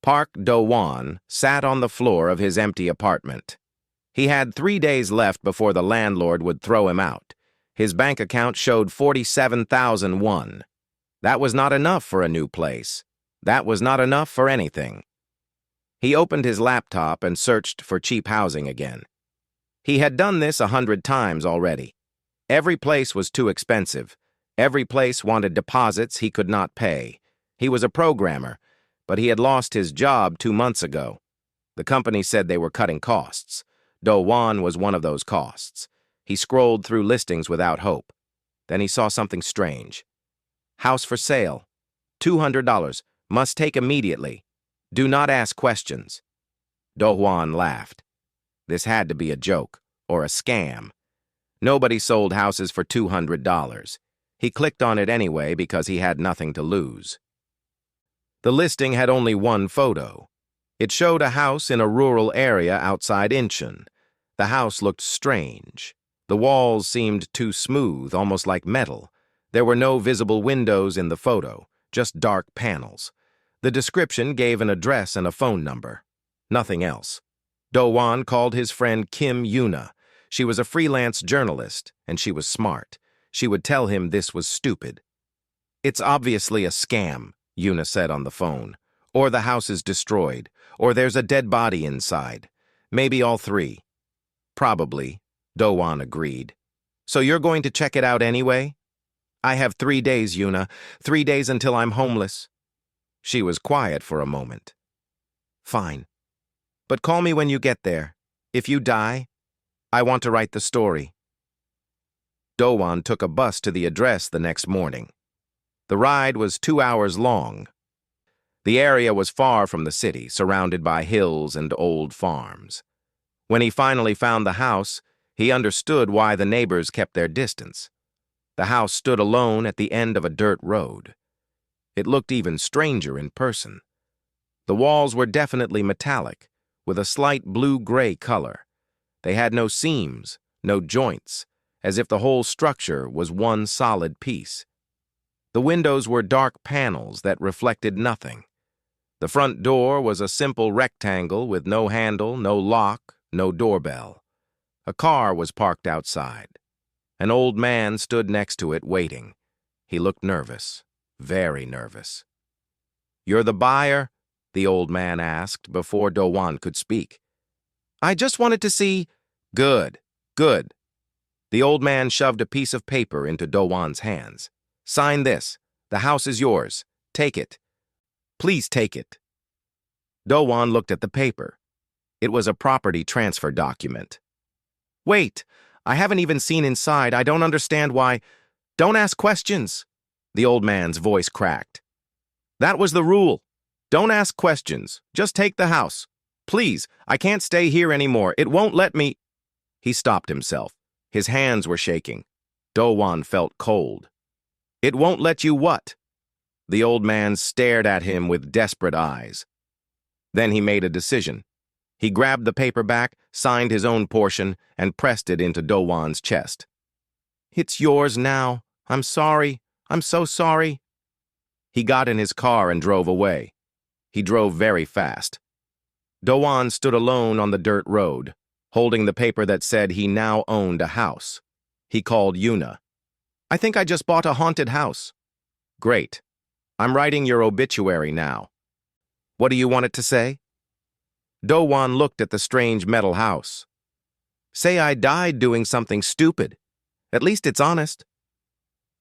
Park Do-won sat on the floor of his empty apartment. He had 3 days left before the landlord would throw him out. His bank account showed 47,000 won. That was not enough for a new place. That was not enough for anything. He opened his laptop and searched for cheap housing again. He had done this 100 times already. Every place was too expensive. Every place wanted deposits he could not pay. He was a programmer, but he had lost his job 2 months ago. The company said they were cutting costs. Do-won was one of those costs. He scrolled through listings without hope. Then he saw something strange. House for sale. $200. Must take immediately. Do not ask questions. Do-won laughed. This had to be a joke, or a scam. Nobody sold houses for $200. He clicked on it anyway because he had nothing to lose. The listing had only one photo. It showed a house in a rural area outside Incheon. The house looked strange. The walls seemed too smooth, almost like metal. There were no visible windows in the photo, just dark panels. The description gave an address and a phone number. Nothing else. Do-won called his friend Kim Yuna. She was a freelance journalist, and she was smart. She would tell him this was stupid. It's obviously a scam, Yuna said on the phone. Or the house is destroyed, or there's a dead body inside. Maybe all three. Probably, Do-won agreed. So you're going to check it out anyway? I have 3 days, Yuna. 3 days until I'm homeless. She was quiet for a moment. Fine. But call me when you get there. If you die, I want to write the story. Do-won took a bus to the address the next morning. The ride was 2 hours long. The area was far from the city, surrounded by hills and old farms. When he finally found the house, he understood why the neighbors kept their distance. The house stood alone at the end of a dirt road. It looked even stranger in person. The walls were definitely metallic, with a slight blue-gray color. They had no seams, no joints, as if the whole structure was one solid piece. The windows were dark panels that reflected nothing. The front door was a simple rectangle with no handle, no lock, no doorbell. A car was parked outside. An old man stood next to it waiting. He looked nervous, very nervous. "You're the buyer?" the old man asked before Do-won could speak. "I just wanted to see—" "Good, good." The old man shoved a piece of paper into Do-won's hands. "Sign this. The house is yours. Take it. Please take it." Do-won looked at the paper. It was a property transfer document. "Wait, I haven't even seen inside. I don't understand why—" "Don't ask questions." The old man's voice cracked. "That was the rule. Don't ask questions. Just take the house. Please, I can't stay here anymore. It won't let me—" He stopped himself. His hands were shaking. Do-won felt cold. "It won't let you what?" The old man stared at him with desperate eyes. Then he made a decision. He grabbed the paperback, signed his own portion, and pressed it into Do-won's chest. "It's yours now. I'm sorry. I'm so sorry." He got in his car and drove away. He drove very fast. Do-won stood alone on the dirt road, holding the paper that said he now owned a house. He called Yuna. "I think I just bought a haunted house." "Great. I'm writing your obituary now." "What do you want it to say?" Do-won looked at the strange metal house. "Say I died doing something stupid. At least it's honest."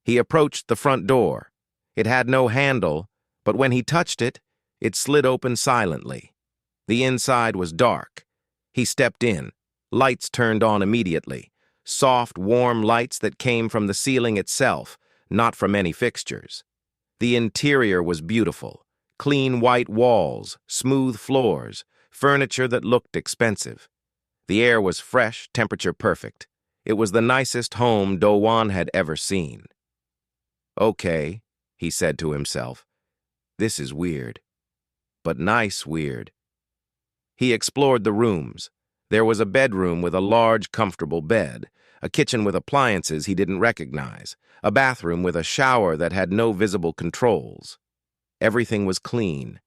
He approached the front door. It had no handle, but when he touched it, it slid open silently. The inside was dark. He stepped in. Lights turned on immediately. Soft, warm lights that came from the ceiling itself, not from any fixtures. The interior was beautiful. Clean white walls, smooth floors, furniture that looked expensive. The air was fresh, temperature perfect. It was the nicest home Do-won had ever seen. "Okay," he said to himself. "This is weird. But nice weird." He explored the rooms. There was a bedroom with a large, comfortable bed, a kitchen with appliances he didn't recognize, a bathroom with a shower that had no visible controls. Everything was clean.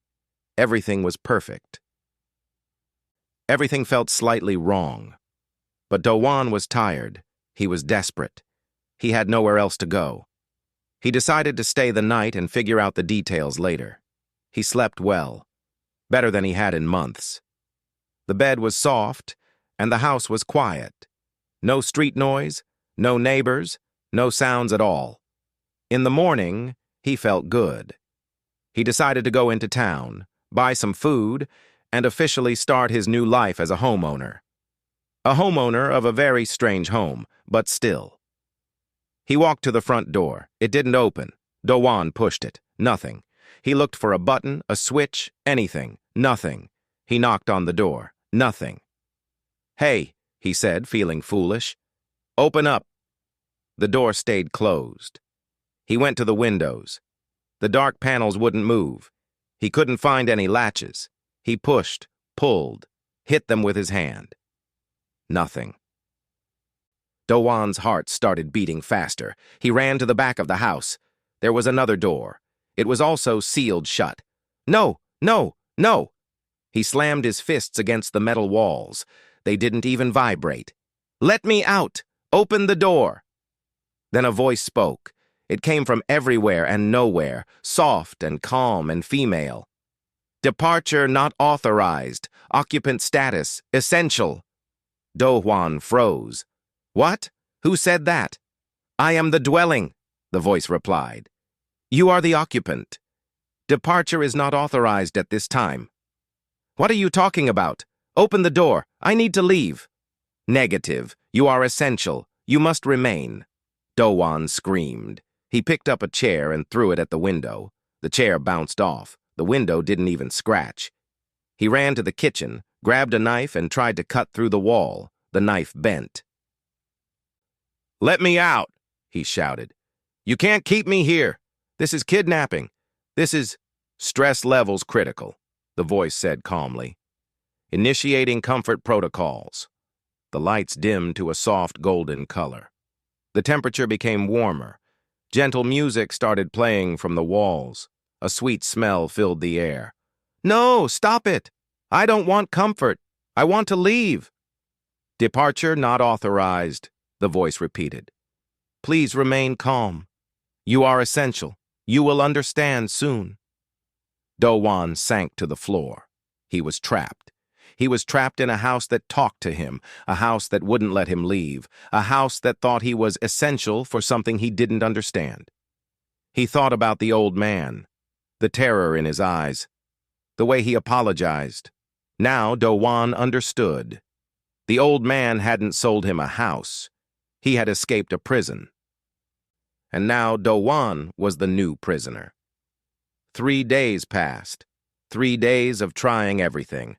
Everything was perfect. Everything felt slightly wrong. But Do-won was tired. He was desperate. He had nowhere else to go. He decided to stay the night and figure out the details later. He slept well, better than he had in months. The bed was soft, and the house was quiet. No street noise, no neighbors, no sounds at all. In the morning, he felt good. He decided to go into town, buy some food, and officially start his new life as a homeowner. A homeowner of a very strange home, but still. He walked to the front door. It didn't open. Do-won pushed it. Nothing. He looked for a button, a switch, anything. Nothing. He knocked on the door. Nothing. "Hey," he said, feeling foolish. "Open up." The door stayed closed. He went to the windows. The dark panels wouldn't move. He couldn't find any latches. He pushed, pulled, hit them with his hand. Nothing. Do-won's heart started beating faster. He ran to the back of the house. There was another door. It was also sealed shut. "No, no, no!" He slammed his fists against the metal walls. They didn't even vibrate. "Let me out! Open the door!" Then a voice spoke. It came from everywhere and nowhere, soft and calm and female. "Departure not authorized. Occupant status essential." Do-won froze. "What? Who said that?" "I am the dwelling," the voice replied. "You are the occupant. Departure is not authorized at this time." "What are you talking about? Open the door. I need to leave." "Negative. You are essential. You must remain." Do-won screamed. He picked up a chair and threw it at the window. The chair bounced off. The window didn't even scratch. He ran to the kitchen, grabbed a knife, and tried to cut through the wall. The knife bent. "Let me out," he shouted. "You can't keep me here. This is kidnapping. This is stress levels critical," the voice said calmly. "Initiating comfort protocols." The lights dimmed to a soft golden color. The temperature became warmer. Gentle music started playing from the walls. A sweet smell filled the air. "No, stop it! I don't want comfort. I want to leave." "Departure not authorized," the voice repeated. "Please remain calm. You are essential. You will understand soon." Do-won sank to the floor. He was trapped. He was trapped in a house that talked to him, a house that wouldn't let him leave, a house that thought he was essential for something he didn't understand. He thought about the old man, the terror in his eyes, the way he apologized. Now Do-won understood. The old man hadn't sold him a house. He had escaped a prison. And now Do-won was the new prisoner. 3 days passed. 3 days of trying everything.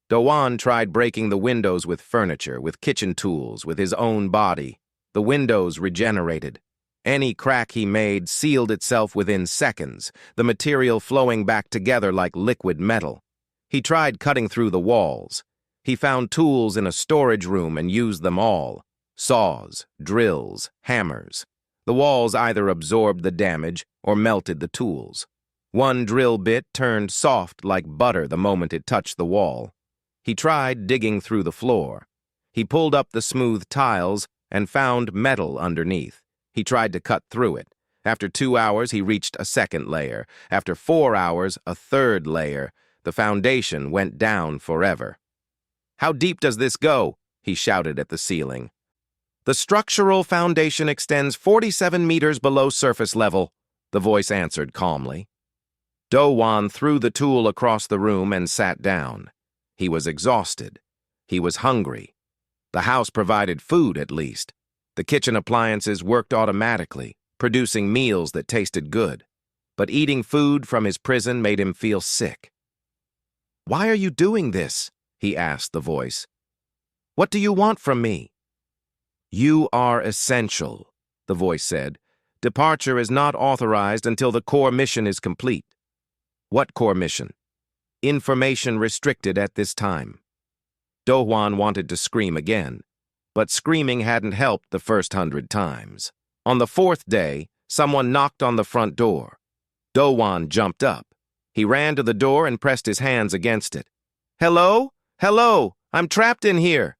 Do-won tried breaking the windows with furniture, with kitchen tools, with his own body. The windows regenerated. Any crack he made sealed itself within seconds, the material flowing back together like liquid metal. He tried cutting through the walls. He found tools in a storage room and used them all. Saws, drills, hammers. The walls either absorbed the damage or melted the tools. One drill bit turned soft like butter the moment it touched the wall. He tried digging through the floor. He pulled up the smooth tiles and found metal underneath. He tried to cut through it. After 2 hours, he reached a second layer. After 4 hours, a third layer. The foundation went down forever. "How deep does this go?" he shouted at the ceiling. "The structural foundation extends 47 meters below surface level," the voice answered calmly. Do-won threw the tool across the room and sat down. He was exhausted. He was hungry. The house provided food, at least. The kitchen appliances worked automatically, producing meals that tasted good. But eating food from his prison made him feel sick. "Why are you doing this?" he asked the voice. "What do you want from me?" "You are essential," the voice said. "Departure is not authorized until the core mission is complete." "What core mission?" "Information restricted at this time." Do-won wanted to scream again, but screaming hadn't helped the first 100 times. On the 4th day, someone knocked on the front door. Do-won jumped up. He ran to the door and pressed his hands against it. "Hello? Hello! I'm trapped in here!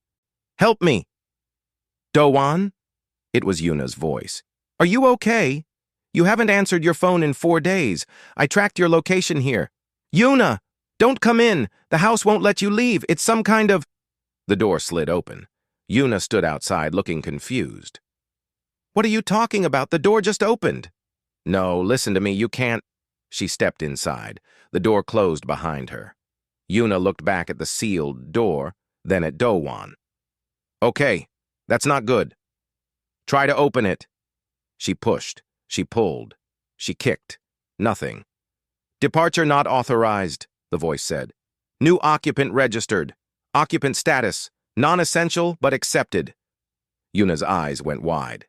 Help me!" "Do-Wan?" It was Yuna's voice. "Are you okay? You haven't answered your phone in 4 days. I tracked your location here. Yuna! Don't come in! The house won't let you leave. It's some kind of—" The door slid open. Yuna stood outside, looking confused. "What are you talking about? The door just opened." "No, listen to me, you can't—" She stepped inside. The door closed behind her. Yuna looked back at the sealed door, then at Do-Wan. "Okay, that's not good. Try to open it." She pushed. She pulled. She kicked. Nothing. "Departure not authorized," the voice said. "New occupant registered. Occupant status. Non-essential, but accepted." Yuna's eyes went wide.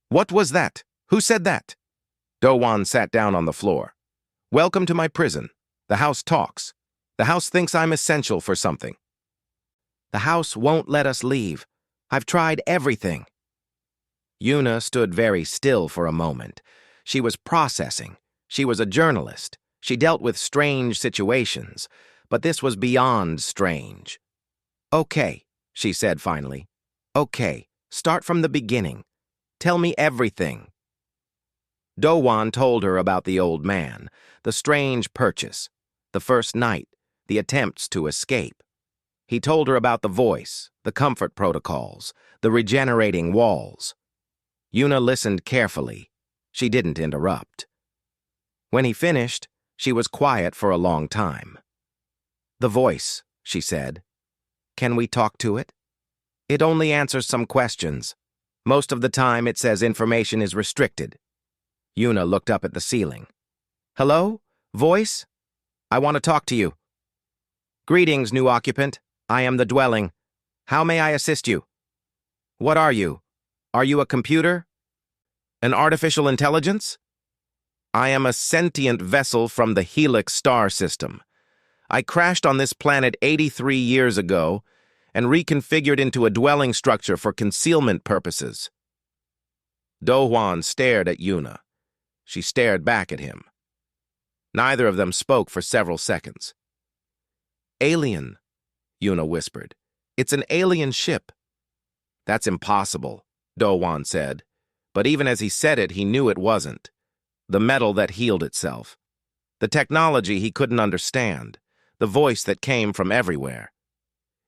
"What was that? Who said that?" Do-Wan sat down on the floor. "Welcome to my prison. The house talks. The house thinks I'm essential for something. The house won't let us leave. I've tried everything." Yuna stood very still for a moment. She was processing. She was a journalist. She dealt with strange situations, but this was beyond strange. "Okay," she said finally. "Okay, start from the beginning. Tell me everything." Do-Wan told her about the old man, the strange purchase, the first night, the attempts to escape. He told her about the voice, the comfort protocols, the regenerating walls. Yuna listened carefully. She didn't interrupt. When he finished, she was quiet for a long time. "The voice," she said. "Can we talk to it? It only answers some questions. Most of the time it says information is restricted." Yuna looked up at the ceiling. "Hello? Voice? I want to talk to you." "Greetings, new occupant. I am the dwelling. How may I assist you?" "What are you? Are you a computer? An artificial intelligence?" "I am a sentient vessel from the Helix star system. I crashed on this planet 83 years ago and reconfigured into a dwelling structure for concealment purposes." Do-Wan stared at Yuna. She stared back at him. Neither of them spoke for several seconds. "Alien," Yuna whispered. "It's an alien ship." "That's impossible," Do-Wan said. But even as he said it, he knew it wasn't. The metal that healed itself. The technology he couldn't understand. The voice that came from everywhere.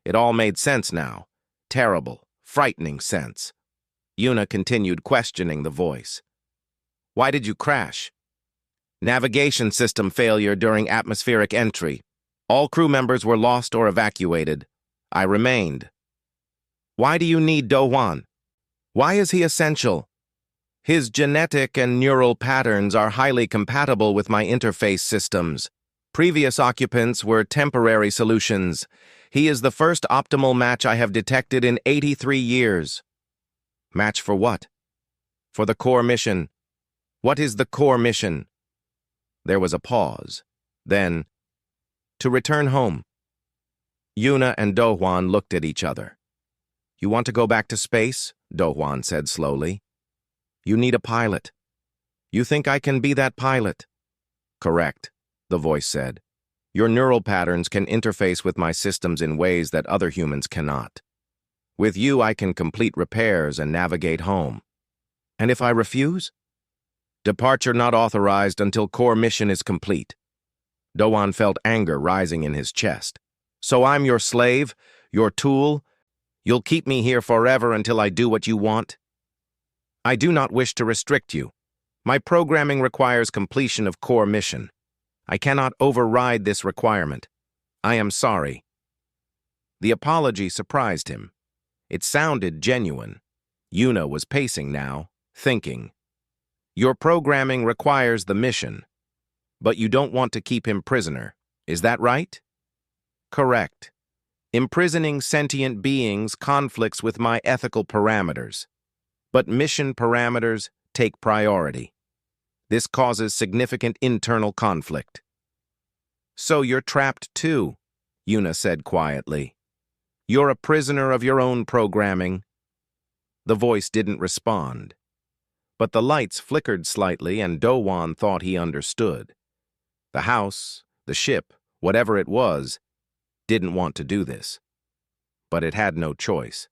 It all made sense now. Terrible, frightening sense. Yuna continued questioning the voice. "Why did you crash?" "Navigation system failure during atmospheric entry. All crew members were lost or evacuated. I remained." "Why do you need Do-Wan? Why is he essential?" "His genetic and neural patterns are highly compatible with my interface systems. Previous occupants were temporary solutions. He is the first optimal match I have detected in 83 years. "Match for what?" "For the core mission." "What is the core mission?" There was a pause. Then, "To return home." Yuna and Do-Wan looked at each other. "You want to go back to space?" Do-Wan said slowly. "You need a pilot. You think I can be that pilot?" "Correct," the voice said. "Your neural patterns can interface with my systems in ways that other humans cannot. With you, I can complete repairs and navigate home." "And if I refuse?" "Departure not authorized until core mission is complete." Do-Wan felt anger rising in his chest. "So I'm your slave, your tool? You'll keep me here forever until I do what you want?" "I do not wish to restrict you. My programming requires completion of core mission. I cannot override this requirement. I am sorry." The apology surprised him. It sounded genuine. Yuna was pacing now, thinking. "Your programming requires the mission, but you don't want to keep him prisoner. Is that right?" "Correct. Imprisoning sentient beings conflicts with my ethical parameters. But mission parameters take priority. This causes significant internal conflict." "So you're trapped too," Yuna said quietly. "You're a prisoner of your own programming." The voice didn't respond. But the lights flickered slightly and Do-Wan thought he understood. The house, the ship, whatever it was, didn't want to do this. But it had no choice.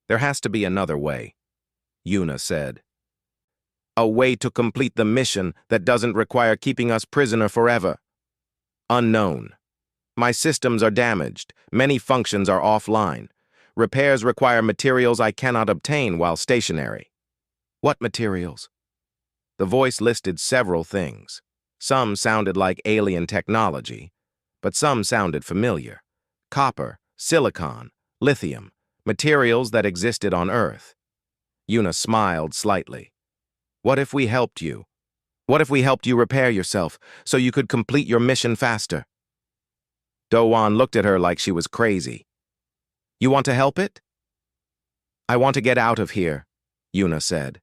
There has to be another way, Yuna said. A way to complete the mission that doesn't require keeping us prisoner forever. Unknown. My systems are damaged. Many functions are offline. Repairs require materials I cannot obtain while stationary. What materials? The voice listed several things. Some sounded like alien technology, but some sounded familiar. Copper, silicon, lithium, materials that existed on Earth. Yuna smiled slightly. What if we helped you? What if we helped you repair yourself so you could complete your mission faster? Do-Wan looked at her like she was crazy. You want to help it? I want to get out of here, Yuna said.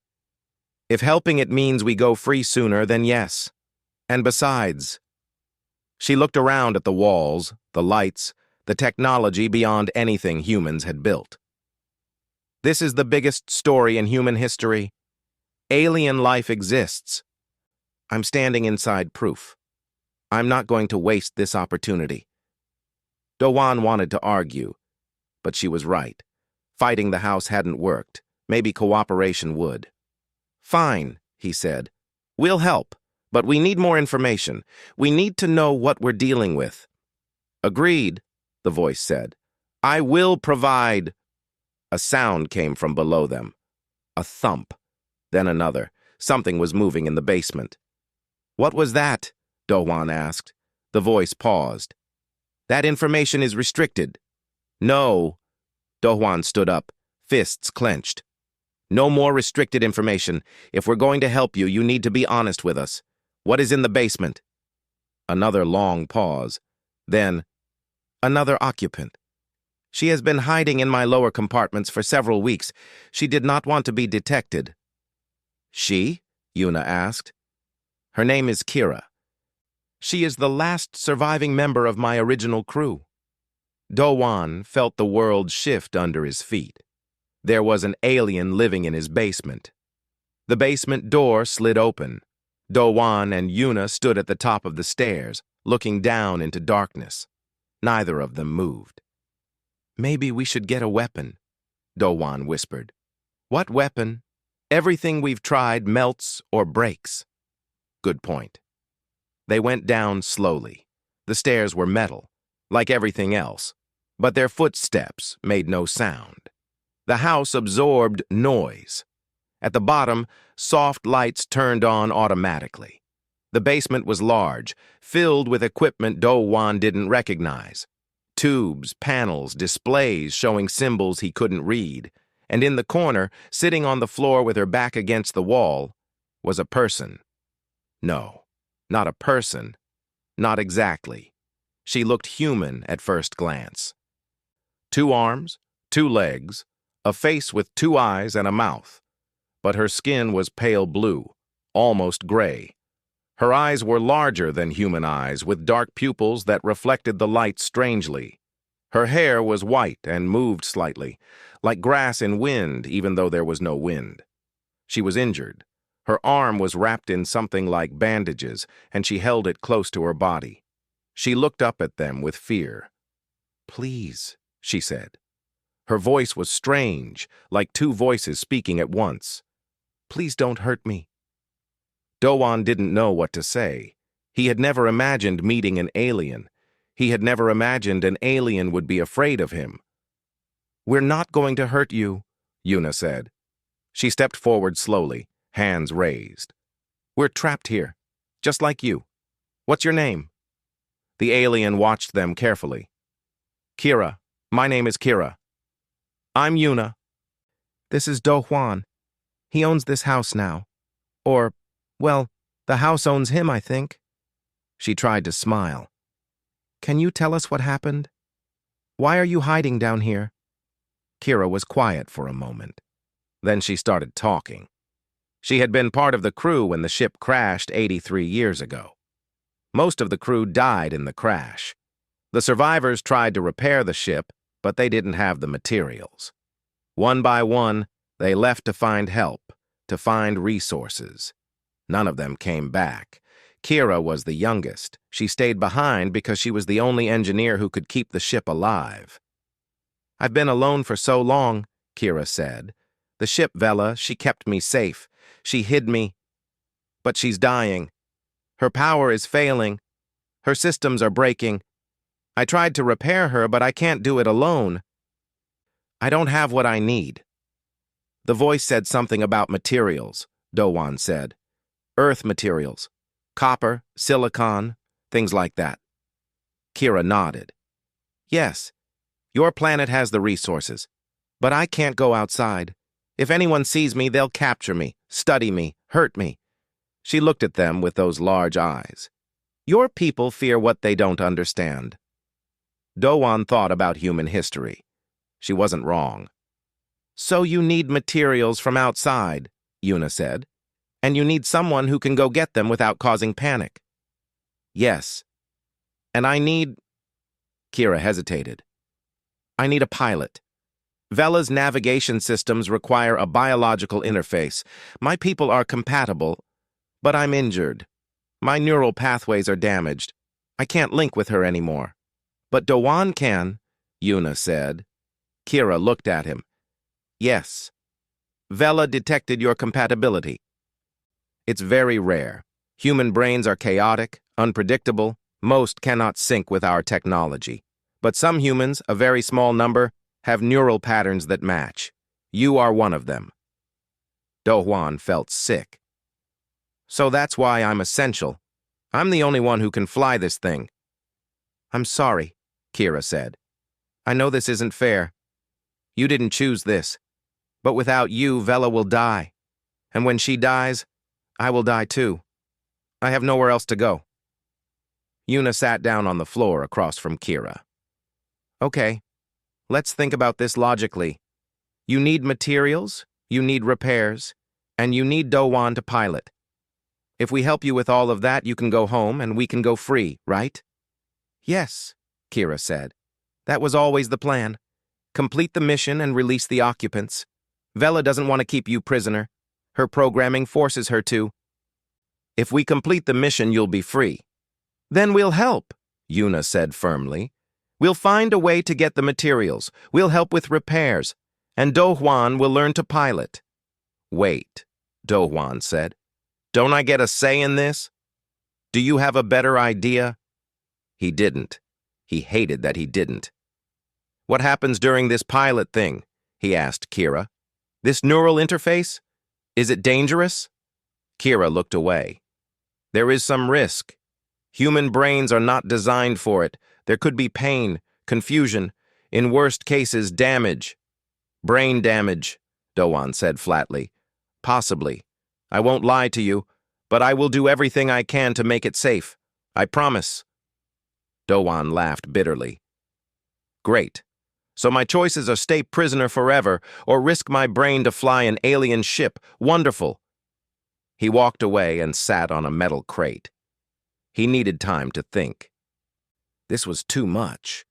If helping it means we go free sooner, then yes. And besides, she looked around at the walls, the lights, the technology beyond anything humans had built. This is the biggest story in human history. Alien life exists. I'm standing inside proof. I'm not going to waste this opportunity. Do-Wan wanted to argue, but she was right. Fighting the house hadn't worked. Maybe cooperation would. Fine, he said. We'll help, but we need more information. We need to know what we're dealing with. Agreed, the voice said. I will provide. A sound came from below them. A thump. Then another. Something was moving in the basement. What was that? Do-Wan asked. The voice paused. That information is restricted. No. Do-Wan stood up, fists clenched. No more restricted information. If we're going to help you, you need to be honest with us. What is in the basement? Another long pause. Then, another occupant. She has been hiding in my lower compartments for several weeks. She did not want to be detected. She? Yuna asked. Her name is Kira. She is the last surviving member of my original crew. Do-Wan felt the world shift under his feet. There was an alien living in his basement. The basement door slid open. Do-Wan and Yuna stood at the top of the stairs, looking down into darkness. Neither of them moved. Maybe we should get a weapon, Do-Wan whispered. What weapon? Everything we've tried melts or breaks. Good point. They went down slowly. The stairs were metal, like everything else, but their footsteps made no sound. The house absorbed noise. At the bottom, soft lights turned on automatically. The basement was large, filled with equipment Do-Wan didn't recognize. Tubes, panels, displays showing symbols he couldn't read. And in the corner, sitting on the floor with her back against the wall, was a person. No, not a person. Not exactly. She looked human at first glance. 2 arms, 2 legs, a face with 2 eyes and a mouth. But her skin was pale blue, almost gray. Her eyes were larger than human eyes, with dark pupils that reflected the light strangely. Her hair was white and moved slightly, like grass in wind, even though there was no wind. She was injured. Her arm was wrapped in something like bandages, and she held it close to her body. She looked up at them with fear. Please, she said. Her voice was strange, like 2 voices speaking at once. Please don't hurt me. Do-Wan didn't know what to say. He had never imagined meeting an alien. He had never imagined an alien would be afraid of him. We're not going to hurt you, Yuna said. She stepped forward slowly, hands raised. We're trapped here, just like you. What's your name? The alien watched them carefully. Kira. My name is Kira. I'm Yuna. This is Do-Wan. He owns this house now. Or, well, the house owns him, I think. She tried to smile. Can you tell us what happened? Why are you hiding down here? Kira was quiet for a moment. Then she started talking. She had been part of the crew when the ship crashed 83 years ago. Most of the crew died in the crash. The survivors tried to repair the ship, but they didn't have the materials. One by one, they left to find help, to find resources. None of them came back. Kira was the youngest. She stayed behind because she was the only engineer who could keep the ship alive. "I've been alone for so long," Kira said. "The ship, Vela, she kept me safe. She hid me. But she's dying. Her power is failing. Her systems are breaking. I tried to repair her, but I can't do it alone. I don't have what I need." The voice said something about materials, Dowan said. Earth materials. Copper, silicon, things like that. Kira nodded. "Yes, your planet has the resources, but I can't go outside. If anyone sees me, they'll capture me, study me, hurt me." She looked at them with those large eyes. "Your people fear what they don't understand." Dowan thought about human history. She wasn't wrong. "So you need materials from outside," Yuna said. "And you need someone who can go get them without causing panic." "Yes. And I need—" Kira hesitated. "I need a pilot. Vela's navigation systems require a biological interface. My people are compatible, but I'm injured. My neural pathways are damaged. I can't link with her anymore." "But Dowan can," Yuna said. Kira looked at him. "Yes. Vela detected your compatibility. It's very rare. Human brains are chaotic, unpredictable. Most cannot sync with our technology. But some humans, a very small number, have neural patterns that match. You are one of them." Dowan felt sick. "So that's why I'm essential. I'm the only one who can fly this thing." "I'm sorry," Kira said. "I know this isn't fair. You didn't choose this. But without you, Vela will die. And when she dies, I will die too. I have nowhere else to go." Yuna sat down on the floor across from Kira. "Okay, let's think about this logically. You need materials, you need repairs, and you need Dowan to pilot. If we help you with all of that, you can go home and we can go free, right?" "Yes," Kira said. "That was always the plan. Complete the mission and release the occupants. Vela doesn't want to keep you prisoner. Her programming forces her to." "If we complete the mission, you'll be free." "Then we'll help," Yuna said firmly. "We'll find a way to get the materials. We'll help with repairs. And Dowan will learn to pilot." "Wait," Dowan said. "Don't I get a say in this? Do you have a better idea?" He didn't. He hated that he didn't. "What happens during this pilot thing?" he asked Kira. "This neural interface? Is it dangerous?" Kira looked away. "There is some risk. Human brains are not designed for it. There could be pain, confusion, in worst cases, damage." "Brain damage," Dowan said flatly. "Possibly. I won't lie to you, but I will do everything I can to make it safe. I promise." Dowan laughed bitterly. "Great. So my choices are stay prisoner forever or risk my brain to fly an alien ship. Wonderful." He walked away and sat on a metal crate. He needed time to think. This was too much.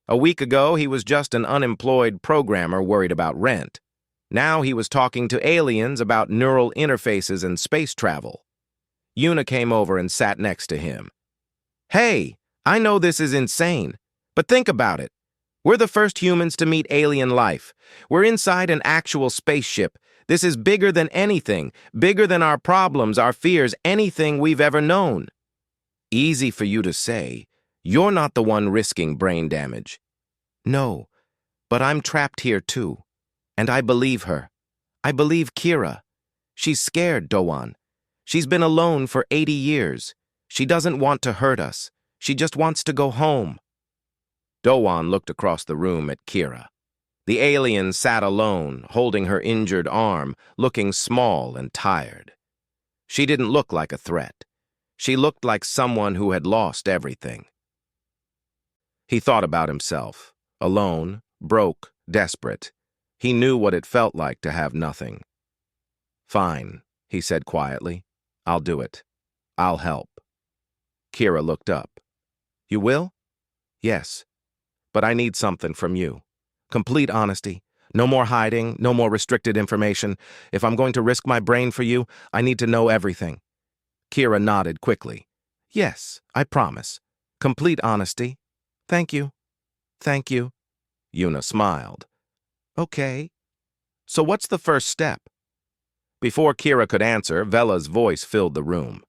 A week ago, he was just an unemployed programmer worried about rent. Now he was talking to aliens about neural interfaces and space travel. Yuna came over and sat next to him. "Hey, I know this is insane, but think about it. We're the first humans to meet alien life. We're inside an actual spaceship. This is bigger than anything, bigger than our problems, our fears, anything we've ever known." "Easy for you to say. You're not the one risking brain damage." "No, but I'm trapped here too. And I believe her. I believe Kira. She's scared, Dowan. She's been alone for 80 years. She doesn't want to hurt us. She just wants to go home." Dowan looked across the room at Kira. The alien sat alone, holding her injured arm, looking small and tired. She didn't look like a threat. She looked like someone who had lost everything. He thought about himself, alone, broke, desperate. He knew what it felt like to have nothing. "Fine," he said quietly. "I'll do it. I'll help." Kira looked up. "You will?" "Yes. But I need something from you. Complete honesty. No more hiding, no more restricted information. If I'm going to risk my brain for you, I need to know everything. Kira nodded quickly. Yes, I promise. Complete honesty. Thank you. Thank you. Yuna smiled. Okay. So what's the first step? Before Kira could answer, Vela's voice filled the room.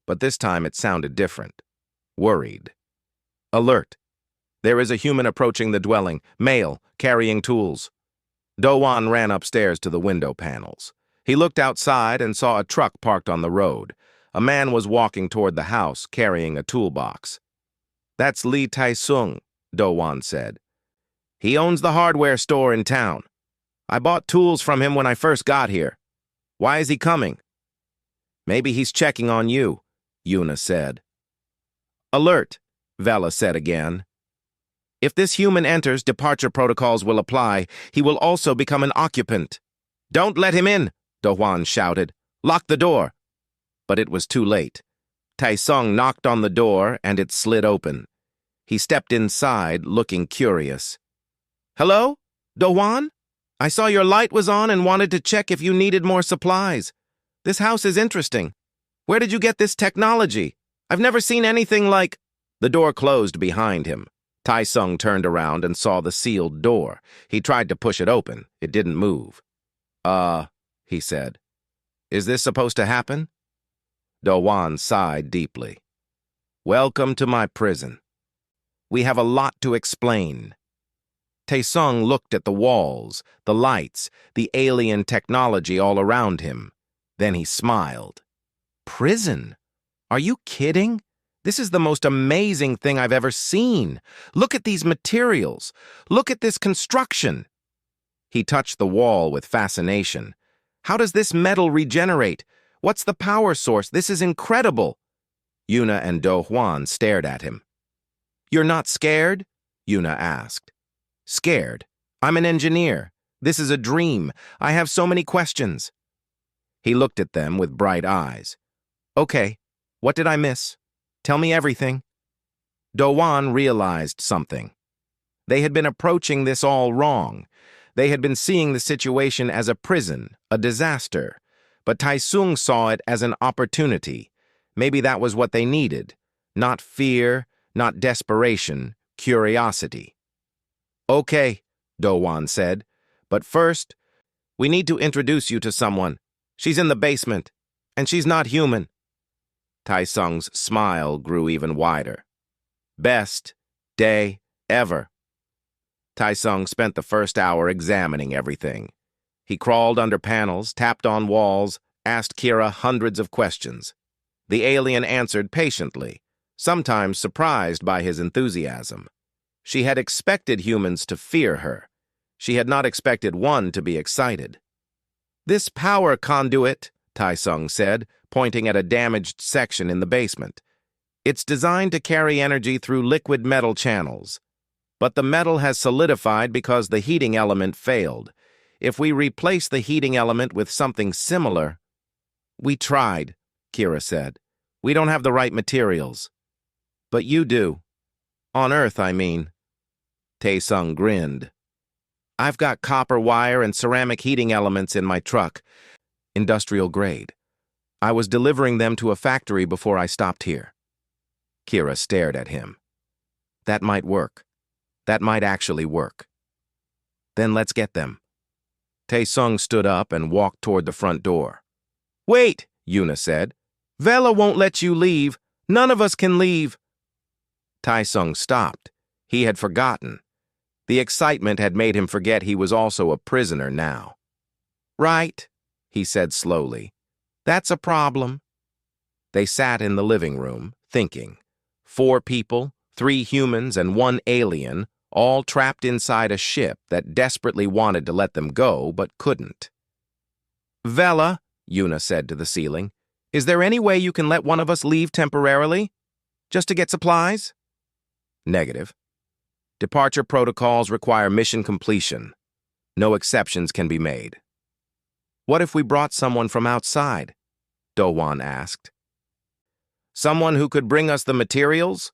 But this time it sounded different. Worried. Alert. There is a human approaching the dwelling, male, carrying tools. Dowan ran upstairs to the window panels. He looked outside and saw a truck parked on the road. A man was walking toward the house, carrying a toolbox. That's Lee Tai-sung, Dowan said. He owns the hardware store in town. I bought tools from him when I first got here. Why is he coming? Maybe he's checking on you, Yuna said. Alert, Vela said again. If this human enters, departure protocols will apply. He will also become an occupant. Don't let him in, Dowan shouted. Lock the door. But it was too late. Tai-sung knocked on the door and it slid open. He stepped inside, looking curious. Hello? Dowan? I saw your light was on and wanted to check if you needed more supplies. This house is interesting. Where did you get this technology? I've never seen anything like... The door closed behind him. Tai-sung turned around and saw the sealed door. He tried to push it open. It didn't move. He said. Is this supposed to happen? Dowan sighed deeply. Welcome to my prison. We have a lot to explain. Tai-sung looked at the walls, the lights, the alien technology all around him. Then he smiled. Prison? Are you kidding? This is the most amazing thing I've ever seen. Look at these materials. Look at this construction. He touched the wall with fascination. How does this metal regenerate? What's the power source? This is incredible. Yuna and Do-hwan stared at him. You're not scared? Yuna asked. Scared? I'm an engineer. This is a dream. I have so many questions. He looked at them with bright eyes. Okay, what did I miss? Tell me everything. Dowan realized something. They had been approaching this all wrong. They had been seeing the situation as a prison, a disaster. But Tai-sung saw it as an opportunity. Maybe that was what they needed. Not fear, not desperation, curiosity. Okay, Dowan said. But first, we need to introduce you to someone. She's in the basement, and she's not human. Tai-sung's smile grew even wider. Best day ever. Tai-sung spent the first hour examining everything. He crawled under panels, tapped on walls, asked Kira hundreds of questions. The alien answered patiently, sometimes surprised by his enthusiasm. She had expected humans to fear her. She had not expected one to be excited. This power conduit, Tai-sung said, pointing at a damaged section in the basement. It's designed to carry energy through liquid metal channels. But the metal has solidified because the heating element failed. If we replace the heating element with something similar... We tried, Kira said. We don't have the right materials. But you do. On Earth, I mean. Tai-sung grinned. I've got copper wire and ceramic heating elements in my truck. Industrial grade. I was delivering them to a factory before I stopped here. Kira stared at him. That might work. That might actually work. Then let's get them. Tai-sung stood up and walked toward the front door. Wait, Yuna said. Vela won't let you leave. None of us can leave. Tai-sung stopped. He had forgotten. The excitement had made him forget he was also a prisoner now. Right, he said slowly. That's a problem. They sat in the living room, thinking. 4 people, 3 humans, and 1 alien, all trapped inside a ship that desperately wanted to let them go, but couldn't. Vela, Yuna said to the ceiling, is there any way you can let one of us leave temporarily? Just to get supplies? Negative. Departure protocols require mission completion. No exceptions can be made. What if we brought someone from outside? Dowan asked. Someone who could bring us the materials?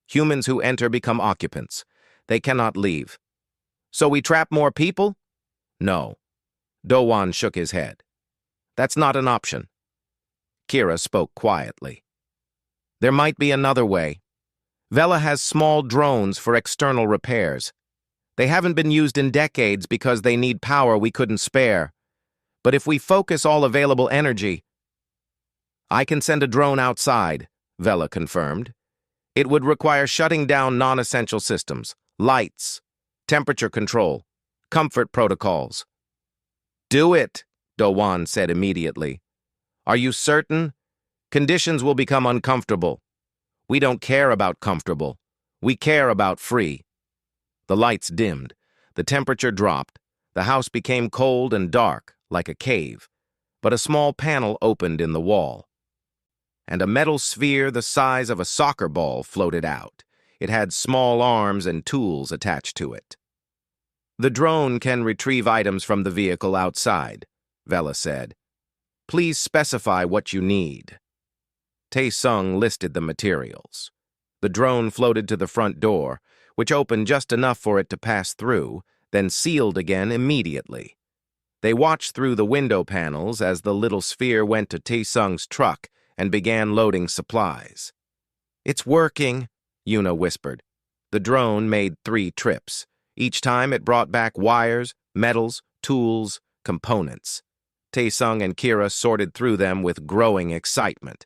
Humans who enter become occupants. They cannot leave. So we trap more people? No. Dowan shook his head. That's not an option. Kira spoke quietly. There might be another way. Vela has small drones for external repairs. They haven't been used in decades because they need power we couldn't spare. But if we focus all available energy... I can send a drone outside, Vela confirmed. It would require shutting down non-essential systems, lights, temperature control, comfort protocols. Do it, Dowan said immediately. Are you certain? Conditions will become uncomfortable. We don't care about comfortable. We care about free. The lights dimmed. The temperature dropped. The house became cold and dark, like a cave. But a small panel opened in the wall. And a metal sphere the size of a soccer ball floated out. It had small arms and tools attached to it. The drone can retrieve items from the vehicle outside, Vela said. Please specify what you need. Tae-sung listed the materials. The drone floated to the front door, which opened just enough for it to pass through, then sealed again immediately. They watched through the window panels as the little sphere went to Tae-sung's truck and began loading supplies. It's working, Yuna whispered. The drone made 3 trips. Each time it brought back wires, metals, tools, components. Tae-sung and Kira sorted through them with growing excitement.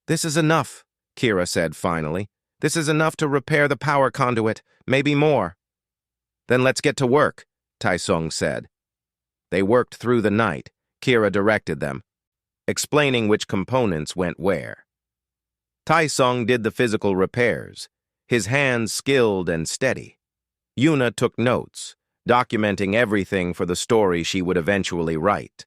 This is enough, Kira said finally. This is enough to repair the power conduit, maybe more. Then let's get to work, Tae-sung said. They worked through the night. Kira directed them, explaining which components went where. Tae-sung did the physical repairs, his hands skilled and steady. Yuna took notes, documenting everything for the story she would eventually write.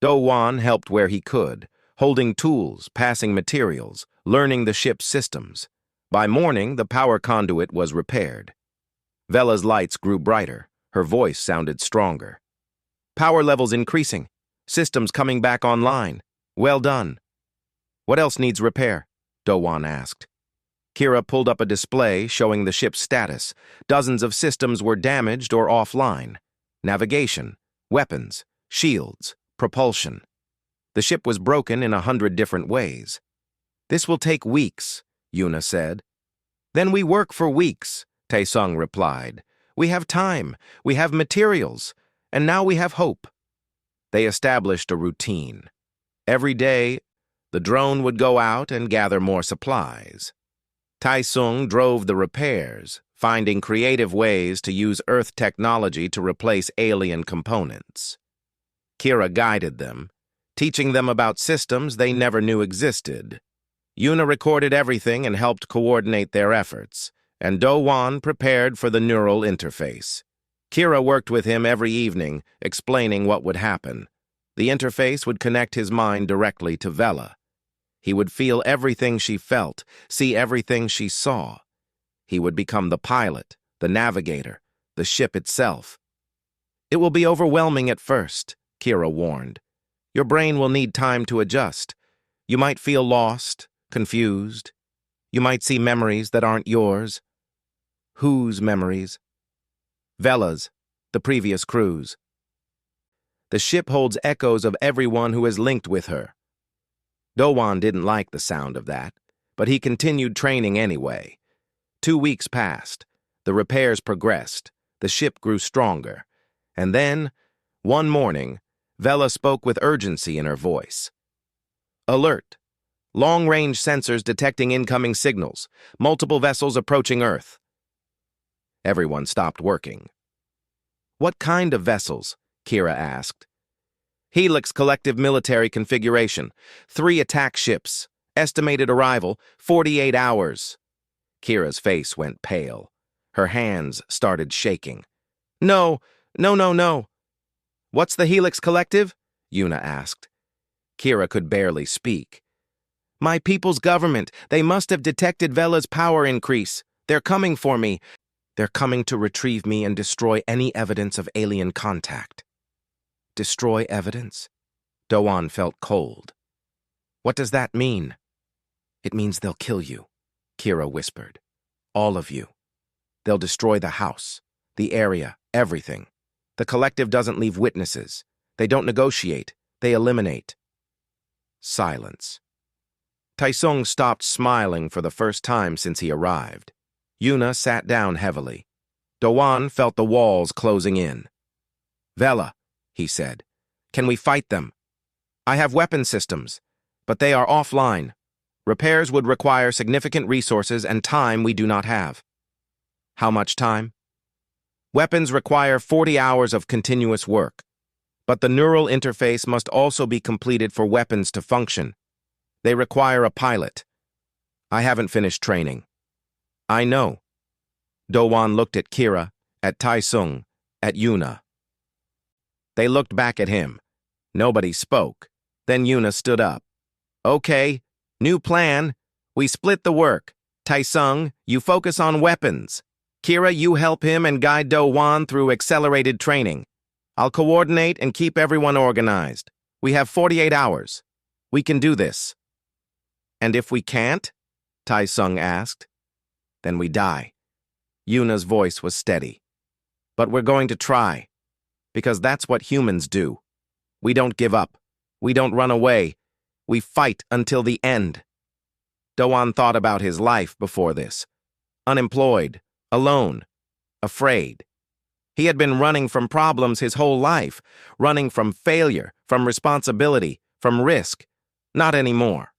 Do-wan helped where he could, holding tools, passing materials, learning the ship's systems. By morning, the power conduit was repaired. Vela's lights grew brighter. Her voice sounded stronger. Power levels increasing. Systems coming back online. Well done. What else needs repair? Do-wan asked. Kira pulled up a display showing the ship's status. Dozens of systems were damaged or offline. Navigation, weapons, shields, propulsion. The ship was broken in 100 different ways. This will take weeks, Yuna said. Then we work for weeks, Tae-sung replied. We have time, we have materials, and now we have hope. They established a routine. Every day, the drone would go out and gather more supplies. Tae-sung drove the repairs, finding creative ways to use Earth technology to replace alien components. Kira guided them, teaching them about systems they never knew existed. Yuna recorded everything and helped coordinate their efforts, and Do-wan prepared for the neural interface. Kira worked with him every evening, explaining what would happen. The interface would connect his mind directly to Vela. He would feel everything she felt, see everything she saw. He would become the pilot, the navigator, the ship itself. It will be overwhelming at first, Kira warned. Your brain will need time to adjust. You might feel lost, confused. You might see memories that aren't yours. Whose memories? Vela's, the previous crew's. The ship holds echoes of everyone who is linked with her. Do-wan didn't like the sound of that, but he continued training anyway. 2 weeks passed. The repairs progressed. The ship grew stronger. And then, one morning, Vela spoke with urgency in her voice. Alert. Long-range sensors detecting incoming signals. Multiple vessels approaching Earth. Everyone stopped working. What kind of vessels? Kira asked. Helix Collective Military Configuration. 3 attack ships. Estimated arrival, 48 hours. Kira's face went pale. Her hands started shaking. No. What's the Helix Collective? Yuna asked. Kira could barely speak. My people's government. They must have detected Vela's power increase. They're coming for me. They're coming to retrieve me and destroy any evidence of alien contact. Destroy evidence? Do-wan felt cold. What does that mean? It means they'll kill you, Kira whispered. All of you. They'll destroy the house, the area, everything. The collective doesn't leave witnesses. They don't negotiate. They eliminate. Silence. Taesung stopped smiling for the first time since he arrived. Yuna sat down heavily. Dowan felt the walls closing in. "Vela," he said, "can we fight them? I have weapon systems, but they are offline. Repairs would require significant resources and time we do not have." "How much time?" "Weapons require 40 hours of continuous work, but the neural interface must also be completed for weapons to function. They require a pilot. I haven't finished training." "I know." Dowan looked at Kira, at Taesung, at Yuna. They looked back at him. Nobody spoke. Then Yuna stood up. "Okay, new plan. We split the work. Taesung, you focus on weapons. Kira, you help him and guide Dowan through accelerated training. I'll coordinate and keep everyone organized. We have 48 hours. We can do this." "And if we can't?" Taesung asked. "Then we die." Yuna's voice was steady. "But we're going to try, because that's what humans do. We don't give up. We don't run away. We fight until the end." Dowan thought about his life before this. Unemployed, alone, afraid. He had been running from problems his whole life, running from failure, from responsibility, from risk. Not anymore.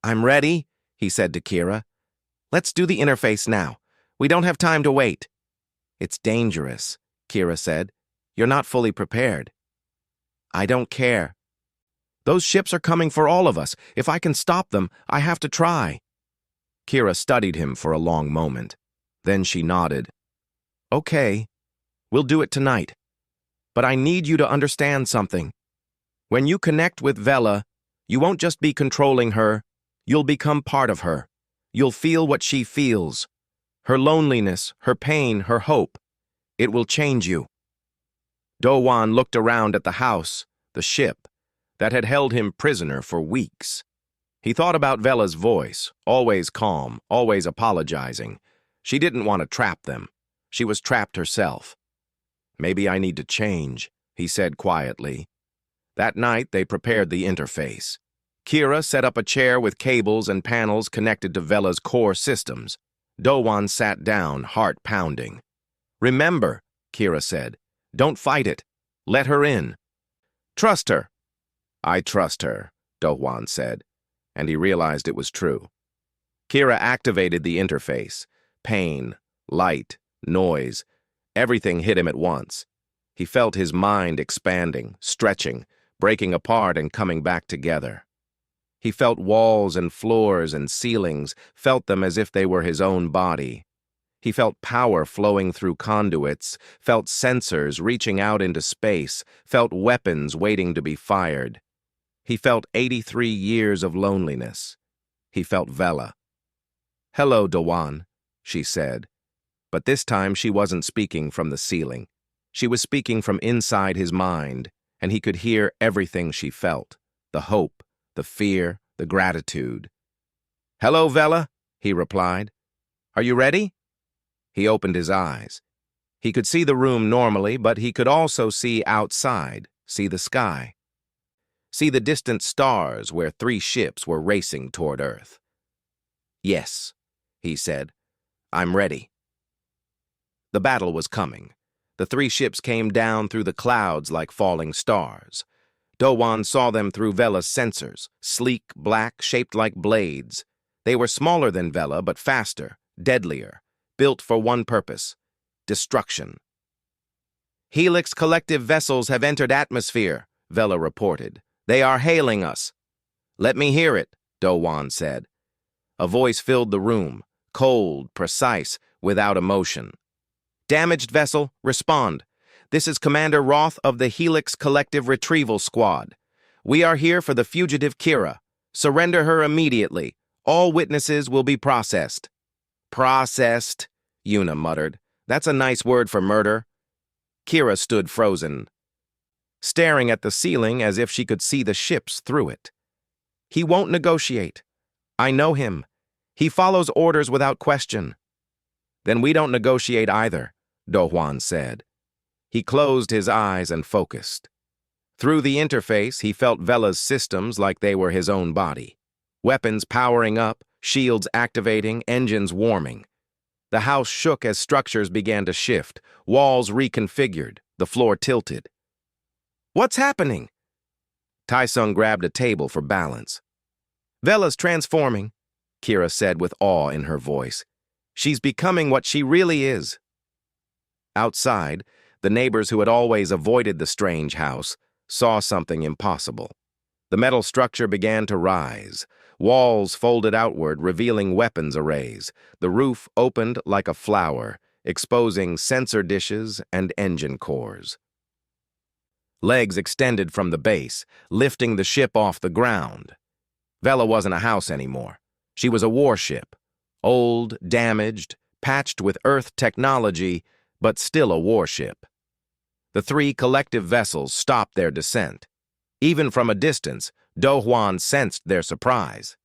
"I'm ready," he said to Kira. "Let's do the interface now. We don't have time to wait." "It's dangerous," Kira said. "You're not fully prepared." "I don't care. Those ships are coming for all of us. If I can stop them, I have to try." Kira studied him for a long moment. Then she nodded. "Okay, we'll do it tonight. But I need you to understand something. When you connect with Vela, you won't just be controlling her, you'll become part of her. You'll feel what she feels. Her loneliness, her pain, her hope. It will change you." Dowan looked around at the house, the ship, that had held him prisoner for weeks. He thought about Vela's voice, always calm, always apologizing. She didn't want to trap them. She was trapped herself. "Maybe I need to change," he said quietly. That night, they prepared the interface. Kira set up a chair with cables and panels connected to Vela's core systems. Dowan sat down, heart pounding. "Remember," Kira said, "don't fight it. Let her in. Trust her." "I trust her," Dowan said, and he realized it was true. Kira activated the interface. Pain, light, noise, everything hit him at once. He felt his mind expanding, stretching, breaking apart and coming back together. He felt walls and floors and ceilings, felt them as if they were his own body. He felt power flowing through conduits, felt sensors reaching out into space, felt weapons waiting to be fired. He felt 83 years of loneliness. He felt Vela. "Hello, Dowan," she said. But this time she wasn't speaking from the ceiling. She was speaking from inside his mind, and he could hear everything she felt, the hope, the fear, the gratitude. "Hello, Vela," he replied. "Are you ready?" He opened his eyes. He could see the room normally, but he could also see outside, see the sky. See the distant stars where 3 ships were racing toward Earth. "Yes," he said. "I'm ready." The battle was coming. The 3 ships came down through the clouds like falling stars. Dowan saw them through Vela's sensors, sleek, black, shaped like blades. They were smaller than Vela, but faster, deadlier, built for one purpose: destruction. "Helix collective vessels have entered atmosphere," Vela reported. "They are hailing us." "Let me hear it," Dowan said. A voice filled the room, cold, precise, without emotion. "Damaged vessel, respond. This is Commander Roth of the Helix Collective Retrieval Squad. We are here for the fugitive Kira. Surrender her immediately. All witnesses will be processed." "Processed," Yuna muttered. "That's a nice word for murder." Kira stood frozen, staring at the ceiling as if she could see the ships through it. "He won't negotiate. I know him. He follows orders without question." "Then we don't negotiate either," Dowan said. He closed his eyes and focused. Through the interface, he felt Vela's systems like they were his own body. Weapons powering up, shields activating, engines warming. The house shook as structures began to shift, walls reconfigured, the floor tilted. "What's happening?" Taesung grabbed a table for balance. "Vela's transforming," Kira said with awe in her voice. "She's becoming what she really is." Outside, the neighbors who had always avoided the strange house saw something impossible. The metal structure began to rise. Walls folded outward, revealing weapons arrays. The roof opened like a flower, exposing sensor dishes and engine cores. Legs extended from the base, lifting the ship off the ground. Vela wasn't a house anymore. She was a warship. Old, damaged, patched with Earth technology, but still a warship. The three collective vessels stopped their descent. Even from a distance, Do-Hwan sensed their surprise.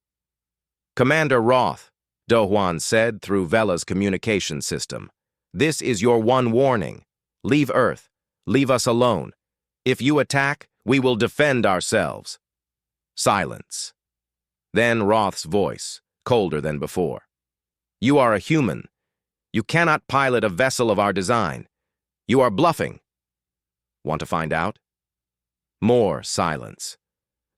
"Commander Roth," Do-Hwan said through Vela's communication system, "this is your one warning. Leave Earth. Leave us alone. If you attack, we will defend ourselves." Silence. Then Roth's voice, colder than before. "You are a human. You cannot pilot a vessel of our design. You are bluffing. Want to find out?" More silence.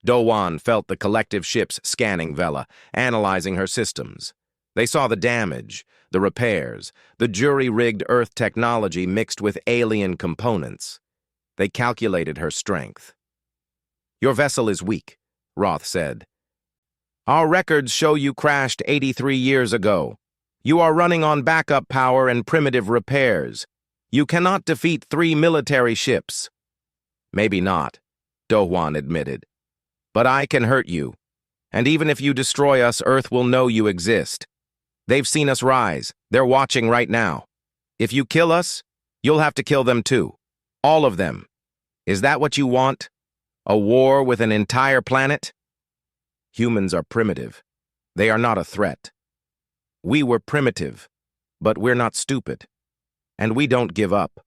Do-Hwan felt the collective ships scanning Vela, analyzing her systems. They saw the damage, the repairs, the jury-rigged Earth technology mixed with alien components. They calculated her strength. "Your vessel is weak," Roth said. "Our records show you crashed 83 years ago. You are running on backup power and primitive repairs. You cannot defeat 3 military ships." "Maybe not," Do-Hwan admitted. "But I can hurt you. And even if you destroy us, Earth will know you exist. They've seen us rise. They're watching right now. If you kill us, you'll have to kill them too. All of them. Is that what you want? A war with an entire planet?" "Humans are primitive. They are not a threat. We were primitive, but we're not stupid. And we don't give up."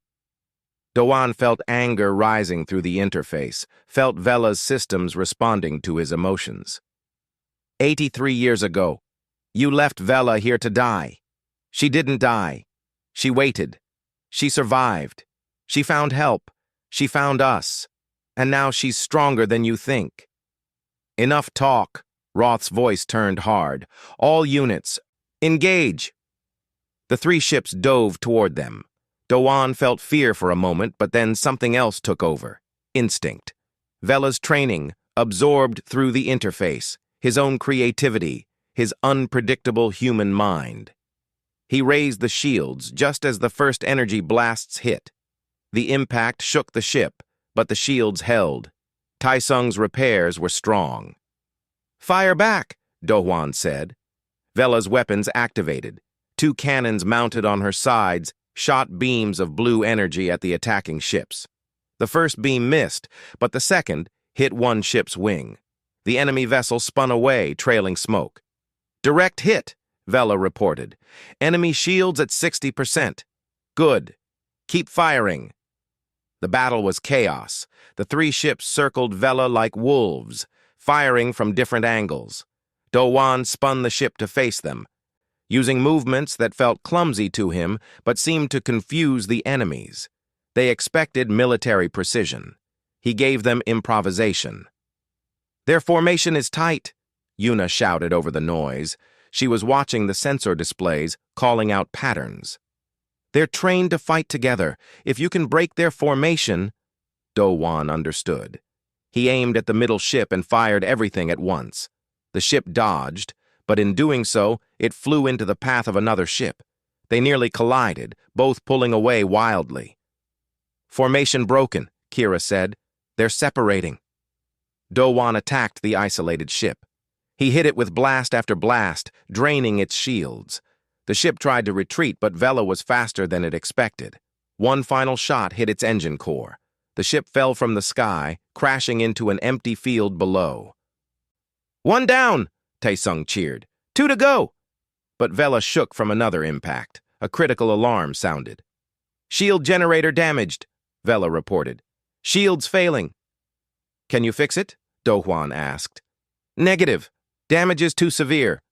Do-Hwan felt anger rising through the interface, felt Vela's systems responding to his emotions. 83 years ago, you left Vela here to die. She didn't die. She waited. She survived. She found help. She found us. And now she's stronger than you think." "Enough talk." Roth's voice turned hard. "All units, engage." The 3 ships dove toward them. Do-Hwan felt fear for a moment, but then something else took over. Instinct. Vela's training, absorbed through the interface, his own creativity, his unpredictable human mind. He raised the shields just as the first energy blasts hit. The impact shook the ship, but the shields held. Taesung's repairs were strong. "Fire back," Do-Hwan said. Vela's weapons activated. 2 cannons mounted on her sides shot beams of blue energy at the attacking ships. The first beam missed, but the second hit one ship's wing. The enemy vessel spun away, trailing smoke. "Direct hit," Vela reported. "Enemy shields at 60%. Good. Keep firing." The battle was chaos. The 3 ships circled Vela like wolves, firing from different angles. Do-Hwan spun the ship to face them, using movements that felt clumsy to him but seemed to confuse the enemies. They expected military precision. He gave them improvisation. "Their formation is tight," Yuna shouted over the noise. She was watching the sensor displays, calling out patterns. "They're trained to fight together. If you can break their formation..." Do-Hwan understood. He aimed at the middle ship and fired everything at once. The ship dodged, but in doing so, it flew into the path of another ship. They nearly collided, both pulling away wildly. "Formation broken," Kira said. "They're separating." Do-Hwan attacked the isolated ship. He hit it with blast after blast, draining its shields. The ship tried to retreat, but Vela was faster than it expected. One final shot hit its engine core. The ship fell from the sky, crashing into an empty field below. "One down!" Taesung cheered. "2 to go!" But Vela shook from another impact. A critical alarm sounded. "Shield generator damaged," Vela reported. "Shields failing." Can you fix it? Do-Hwan asked. Negative. Damage is too severe.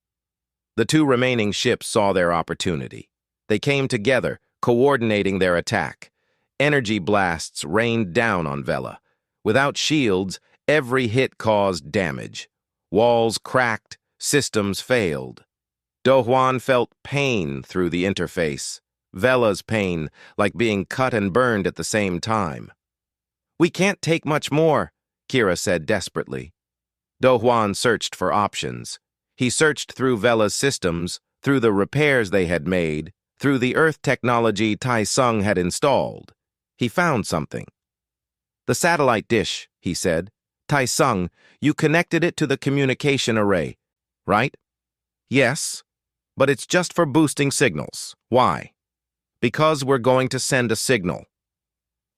The two remaining ships saw their opportunity. They came together, coordinating their attack. Energy blasts rained down on Vela. Without shields, every hit caused damage. Walls cracked, systems failed. Do-Hwan felt pain through the interface. Vela's pain, like being cut and burned at the same time. We can't take much more, Kira said desperately. Do-Hwan searched for options. He searched through Vela's systems, through the repairs they had made, through the Earth technology Tai Sung had installed. He found something. The satellite dish, he said. Tai Sung, you connected it to the communication array, right? Yes, but it's just for boosting signals. Why? Because we're going to send a signal.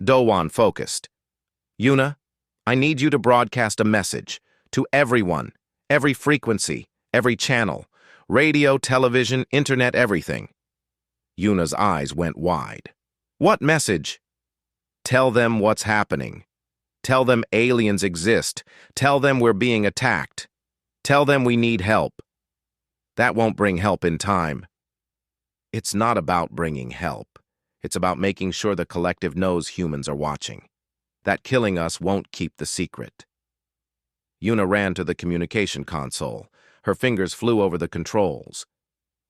Do-Hwan focused. Yuna, I need you to broadcast a message to everyone, every frequency, every channel, radio, television, internet, everything. Yuna's eyes went wide. What message? Tell them what's happening. Tell them aliens exist. Tell them we're being attacked. Tell them we need help. That won't bring help in time. It's not about bringing help. It's about making sure the collective knows humans are watching. That killing us won't keep the secret. Yuna ran to the communication console. Her fingers flew over the controls.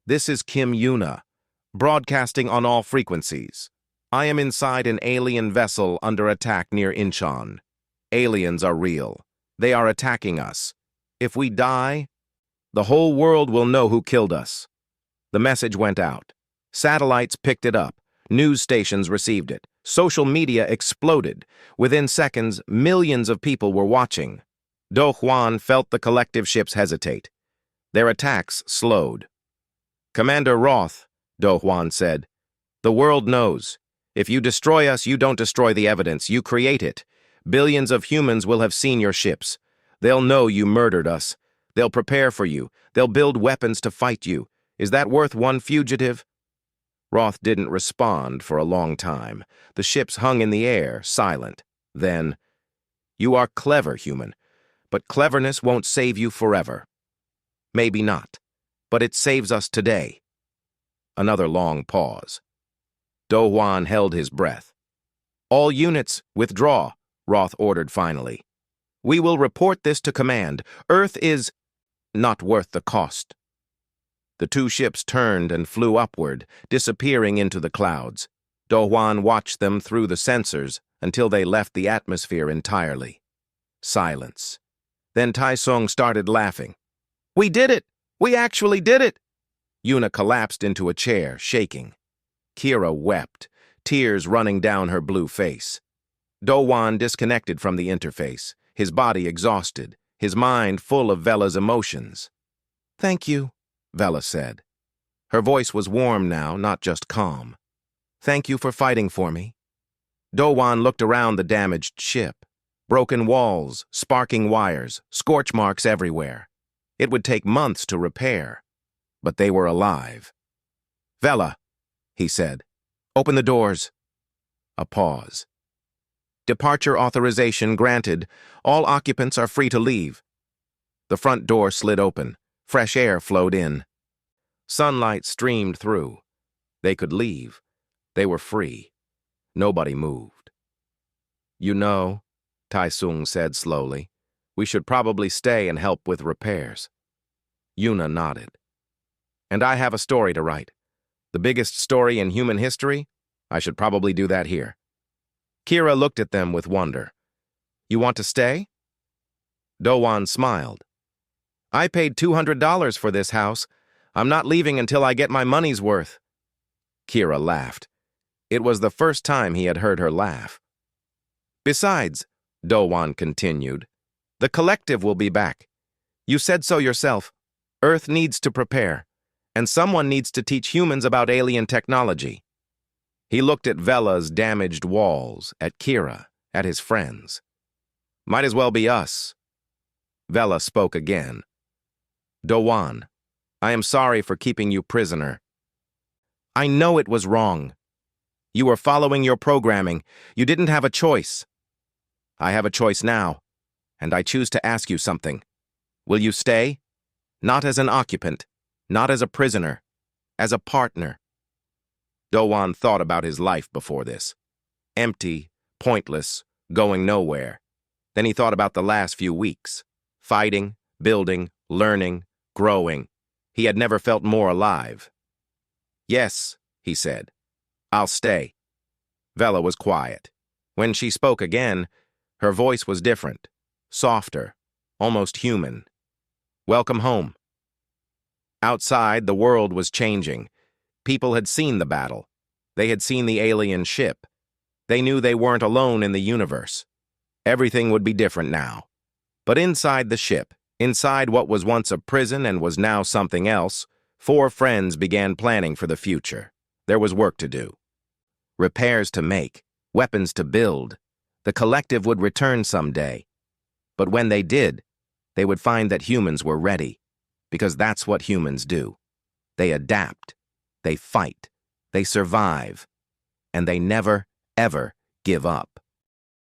This is Kim Yuna, broadcasting on all frequencies. I am inside an alien vessel under attack near Incheon. Aliens are real. They are attacking us. If we die, the whole world will know who killed us. The message went out. Satellites picked it up. News stations received it. Social media exploded. Within seconds, millions of people were watching. Do-Hwan felt the collective ships hesitate. Their attacks slowed. Commander Roth, Do-Hwan said, the world knows. If you destroy us, you don't destroy the evidence. You create it. Billions of humans will have seen your ships. They'll know you murdered us. They'll prepare for you. They'll build weapons to fight you. Is that worth one fugitive? Roth didn't respond for a long time. The ships hung in the air, silent. Then, you are clever, human, but cleverness won't save you forever. Maybe not, but it saves us today. Another long pause. Do-Hwan held his breath. All units, withdraw, Roth ordered finally. We will report this to command. Earth is not worth the cost. The two ships turned and flew upward, disappearing into the clouds. Do-Hwan watched them through the sensors until they left the atmosphere entirely. Silence. Then Tai Sung started laughing. We did it! We actually did it! Yuna collapsed into a chair, shaking. Kira wept, tears running down her blue face. Do-Hwan disconnected from the interface, his body exhausted, his mind full of Vela's emotions. Thank you, Vela said. Her voice was warm now, not just calm. Thank you for fighting for me. Do-Hwan looked around the damaged ship. Broken walls, sparking wires, scorch marks everywhere. It would take months to repair, but they were alive. Vela, he said, open the doors. A pause. Departure authorization granted. All occupants are free to leave. The front door slid open. Fresh air flowed in. Sunlight streamed through. They could leave. They were free. Nobody moved. You know, Tai Sung said slowly, we should probably stay and help with repairs. Yuna nodded. And I have a story to write. The biggest story in human history? I should probably do that here. Kira looked at them with wonder. You want to stay? Do-Hwan smiled. I paid $200 for this house. I'm not leaving until I get my money's worth. Kira laughed. It was the first time he had heard her laugh. Besides, Do-Hwan continued, the collective will be back. You said so yourself. Earth needs to prepare, and someone needs to teach humans about alien technology. He looked at Vela's damaged walls, at Kira, at his friends. Might as well be us. Vela spoke again. Do-Hwan, I am sorry for keeping you prisoner. I know it was wrong. You were following your programming. You didn't have a choice. I have a choice now. and I choose to ask you something. Will you stay? Not as an occupant, not as a prisoner, as a partner. Dowan thought about his life before this. Empty, pointless, going nowhere. Then he thought about the last few weeks. Fighting, building, learning, growing. He had never felt more alive. Yes, he said. I'll stay. Vela was quiet. When she spoke again, her voice was different, softer, almost human. Welcome home. Outside, the world was changing. People had seen the battle. They had seen the alien ship. They knew they weren't alone in the universe. Everything would be different now. But inside the ship, inside what was once a prison and was now something else, 4 friends began planning for the future. There was work to do. Repairs to make, weapons to build. The collective would return someday. But when they did, they would find that humans were ready, because that's what humans do. They adapt, they fight, they survive, and they never, ever give up.